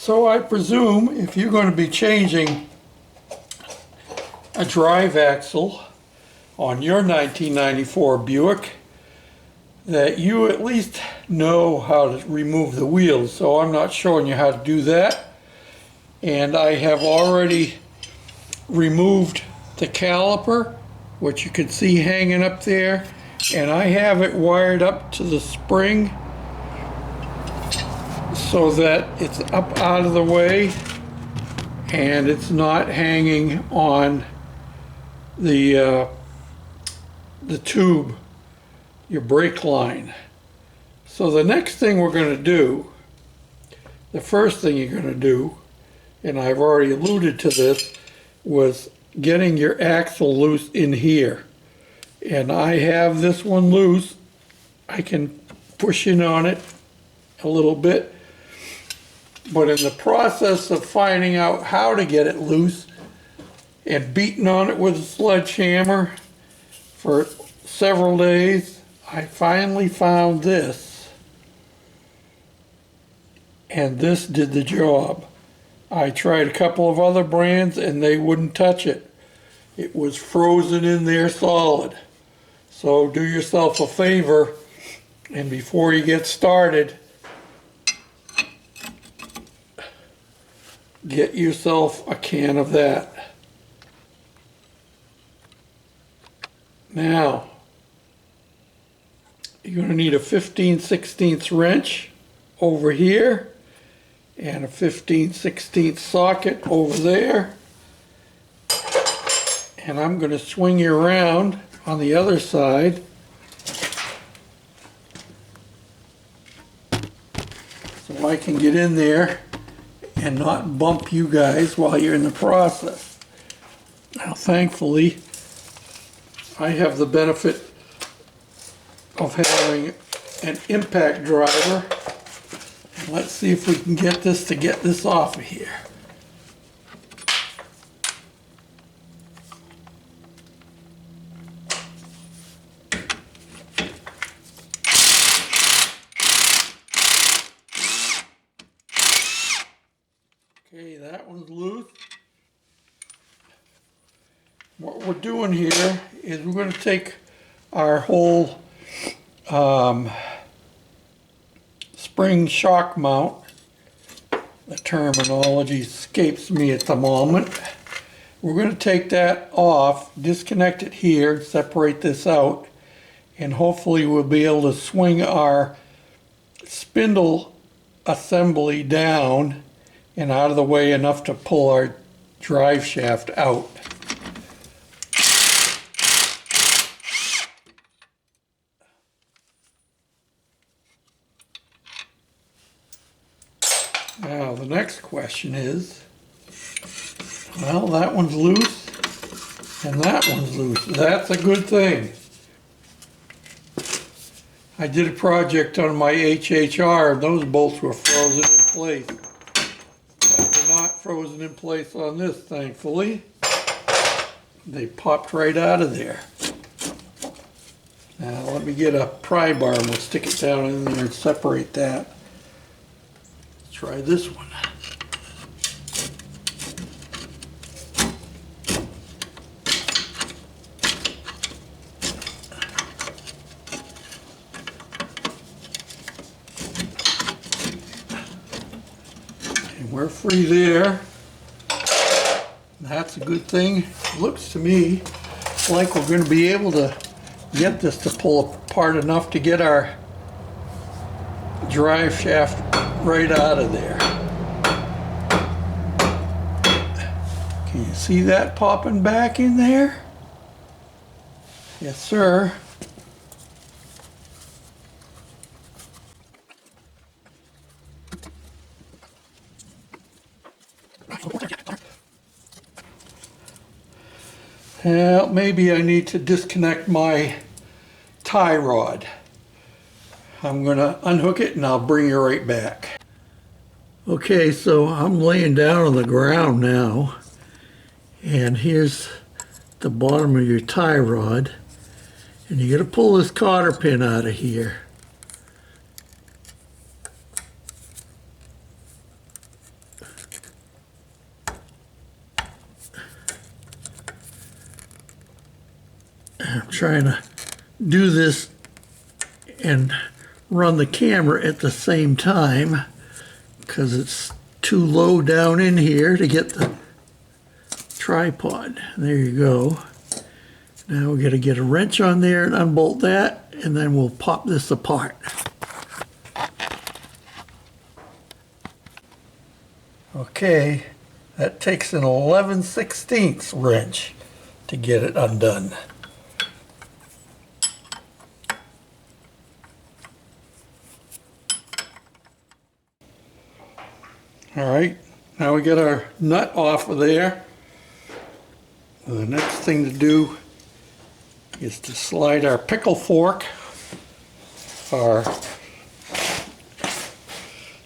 So I presume if you're going to be changing a drive axle on your 1994 Buick, that you at least know how to remove the wheels. So I'm not showing you how to do that. And I have already removed the caliper, which you can see hanging up there, and I have it wired up to the spring so that it's up out of the way and it's not hanging on the tube, your brake line. So the next thing we're going to do, the first thing you're going to do, and I've already alluded to this, was getting your axle loose in here. And I have this one loose. I can push in on it a little bit, but in the process of finding out how to get it loose and beating on it with a sledgehammer for several days, I finally found this, and this did the job. I tried a couple of other brands and they wouldn't touch it. It was frozen in there solid. So do yourself a favor, and before you get started, get yourself a can of that. Now, you're going to need a 15/16 wrench over here and a 15/16 socket over there. And I'm going to swing you around on the other side so I can get in there and not bump you guys while you're in the process. Now thankfully I have the benefit of having an impact driver. Let's see if we can get this off of here. Okay, that one's loose. What we're doing here is we're going to take our whole spring shock mount. The terminology escapes me at the moment. We're going to take that off, disconnect it here, separate this out, and hopefully we'll be able to swing our spindle assembly down and out of the way enough to pull our drive shaft out. Now the next question is, well, that one's loose and that one's loose. That's a good thing. I did a project on my HHR and those bolts were frozen in place. But they're not frozen in place on this, thankfully. They popped right out of there. Now let me get a pry bar and we'll stick it down in there and separate that. Try this one. And we're free there. That's a good thing. Looks to me like we're going to be able to get this to pull apart enough to get our drive shaft right out of there. Can you see that popping back in there? Yes, sir. Well, maybe I need to disconnect my tie rod. I'm going to unhook it and I'll bring you right back. Okay, so I'm laying down on the ground now, and here's the bottom of your tie rod, and you got to pull this cotter pin out of here. trying to do this and run the camera at the same time because it's too low down in here to get the tripod. There you go. Now we got to get a wrench on there and unbolt that, and then we'll pop this apart. Okay, that takes an 11/16 wrench to get it undone. All right, now we get our nut off of there. The next thing to do is to slide our pickle fork, our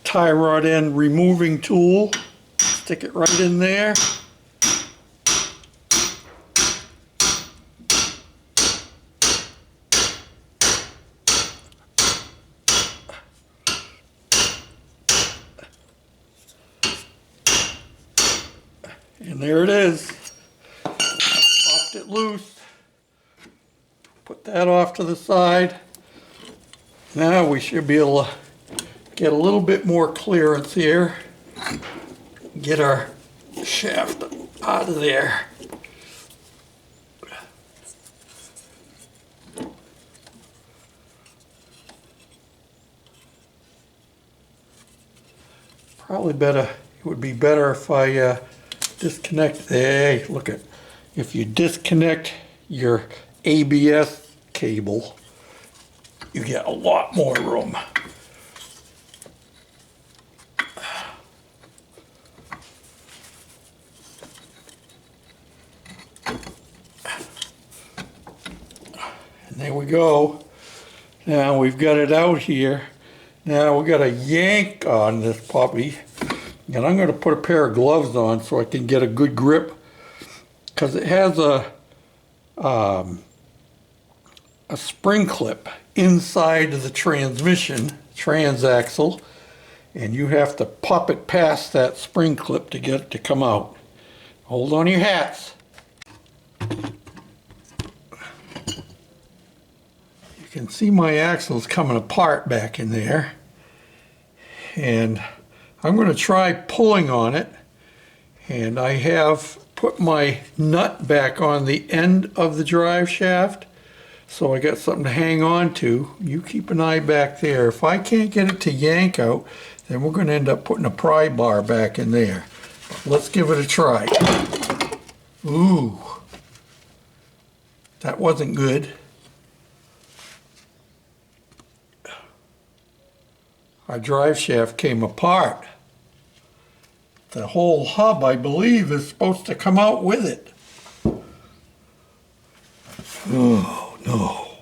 tie rod end removing tool, stick it right in there. And there it is. Popped it loose. Put that off to the side. Now we should be able to get a little bit more clearance here. Get our shaft out of there. Probably better, it would be better if I disconnect. Hey, look at, if you disconnect your ABS cable, you get a lot more room. And there we go. Now we've got it out here. Now we got a yank on this puppy. And I'm going to put a pair of gloves on so I can get a good grip, because it has a spring clip inside of the transmission, transaxle, and you have to pop it past that spring clip to get it to come out. Hold on to your hats. You can see my axles coming apart back in there, and I'm going to try pulling on it, and I have put my nut back on the end of the drive shaft, so I got something to hang on to. You keep an eye back there. If I can't get it to yank out, then we're going to end up putting a pry bar back in there. Let's give it a try. Ooh, that wasn't good. Our drive shaft came apart. The whole hub, I believe, is supposed to come out with it. Oh, no.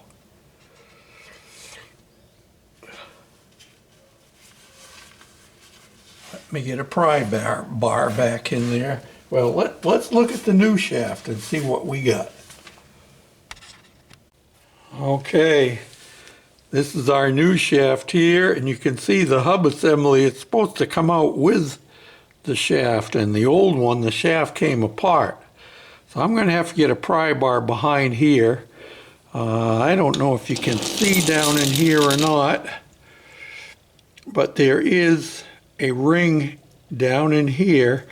Let me get a pry bar back in there. Well, let's look at the new shaft and see what we got. Okay. This is our new shaft here, and you can see the hub assembly. It's supposed to come out with the shaft, and the old one, the shaft came apart. So I'm going to have to get a pry bar behind here. I don't know if you can see down in here or not, but there is a ring down in here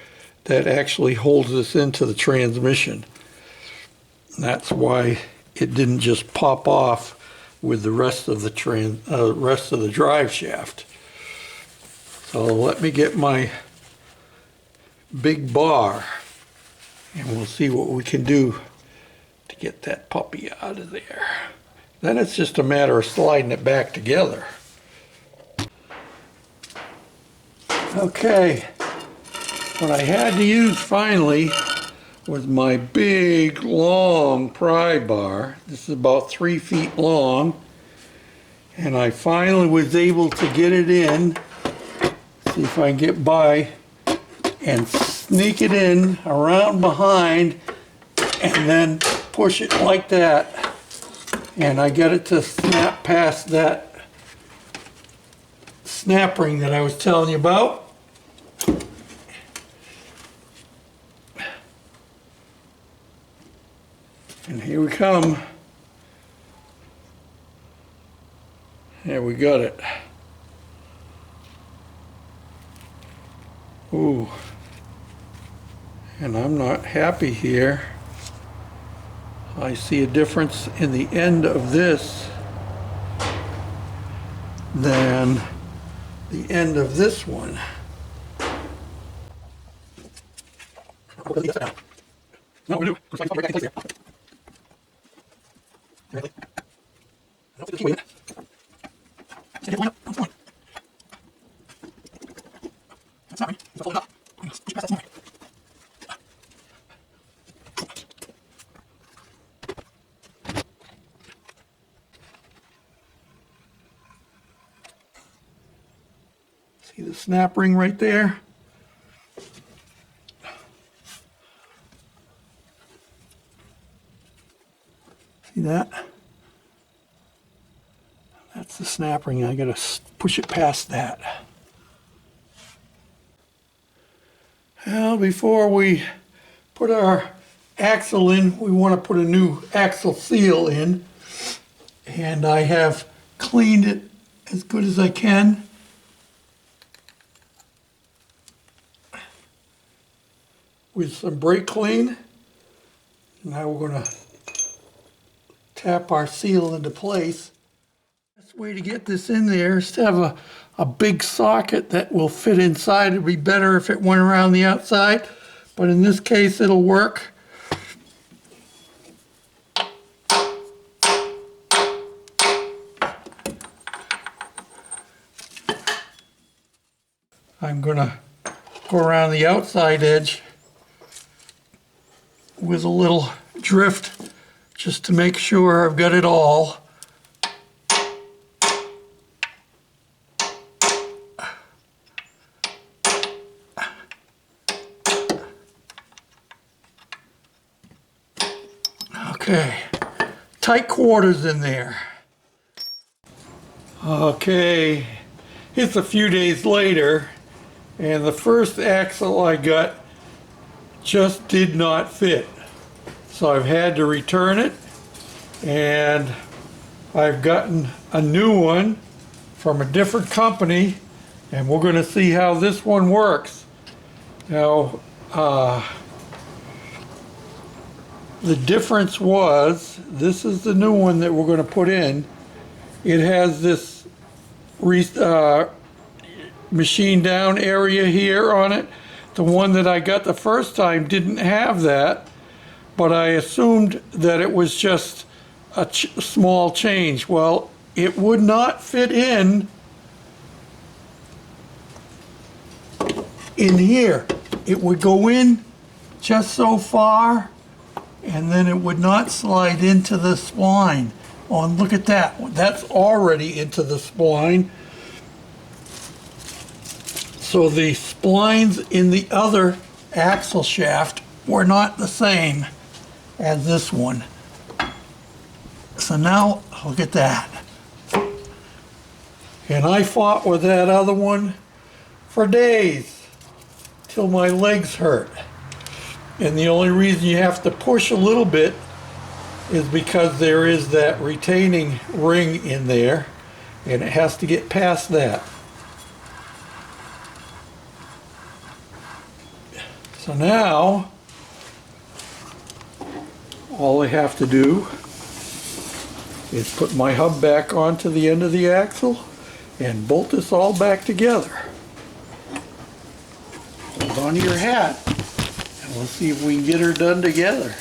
that actually holds this into the transmission. That's why it didn't just pop off with the rest of the drive shaft. So let me get my big bar, and we'll see what we can do to get that puppy out of there. Then it's just a matter of sliding it back together. Okay, what I had to use finally was my big long pry bar. This is about 3 feet long, and I finally was able to get it in. See if I can get by and sneak it in around behind and then push it like that, and I get it to snap past that snap ring that I was telling you about. And here we come. Yeah, we got it. Ooh. And I'm not happy here. I see a difference in the end of this than the end of this one. No, we do. See the snap ring right there? See that? That's the snap ring. I gotta push it past that. Well, before we put our axle in, we want to put a new axle seal in. And I have cleaned it as good as I can. With some brake clean. Now we're going to tap our seal into place. The best way to get this in there is to have a big socket that will fit inside. It'd be better if it went around the outside, but in this case it'll work. I'm going to go around the outside edge with a little drift just to make sure I've got it all. Okay, tight quarters in there. Okay, it's a few days later, and the first axle I got just did not fit. So I've had to return it, and I've gotten a new one from a different company, and we're going to see how this one works. Now, the difference was, this is the new one that we're going to put in. It has this machine down area here on it. The one that I got the first time didn't have that, but I assumed that it was just a small change. Well, it would not fit in here. It would go in just so far, and then it would not slide into the spline. Oh, and look at that. That's already into the spline. So the splines in the other axle shaft were not the same as this one. So now, look at that. And I fought with that other one for days, till my legs hurt. And the only reason you have to push a little bit is because there is that retaining ring in there, and it has to get past that. So now, all I have to do is put my hub back onto the end of the axle and bolt this all back together. Hold on to your hat, and we'll see if we can get her done together.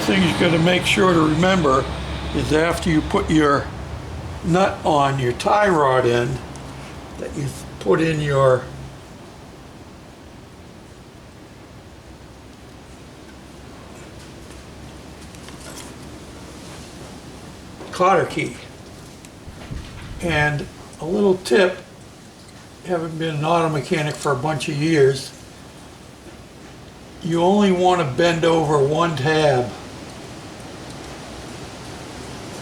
the things you got to make sure to remember is after you put your nut on your tie rod end, that you put in your cotter key. And a little tip, having been an auto mechanic for a bunch of years, you only want to bend over one tab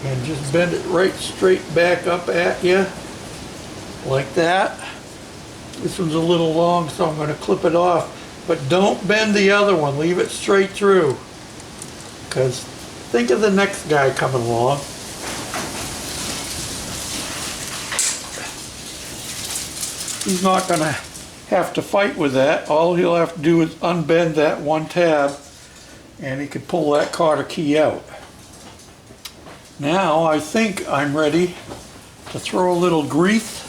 and just bend it right straight back up at you like that. This one's a little long, so I'm going to clip it off, but don't bend the other one, leave it straight through, because think of the next guy coming along. He's not going to have to fight with that. All he'll have to do is unbend that one tab and he could pull that cotter key out. Now I think I'm ready to throw a little grease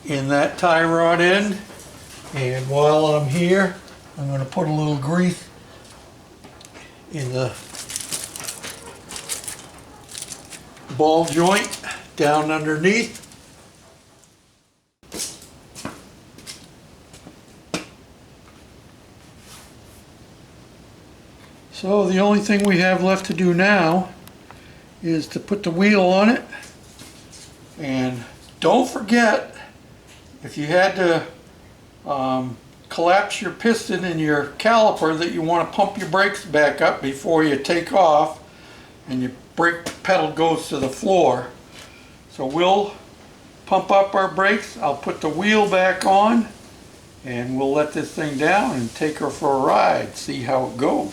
in that tie rod end, and while I'm here I'm going to put a little grease in the ball joint down underneath. So the only thing we have left to do now is to put the wheel on it. And don't forget, if you had to collapse your piston in your caliper, that you want to pump your brakes back up before you take off and your brake pedal goes to the floor. So we'll pump up our brakes, I'll put the wheel back on, and we'll let this thing down and take her for a ride, see how it goes.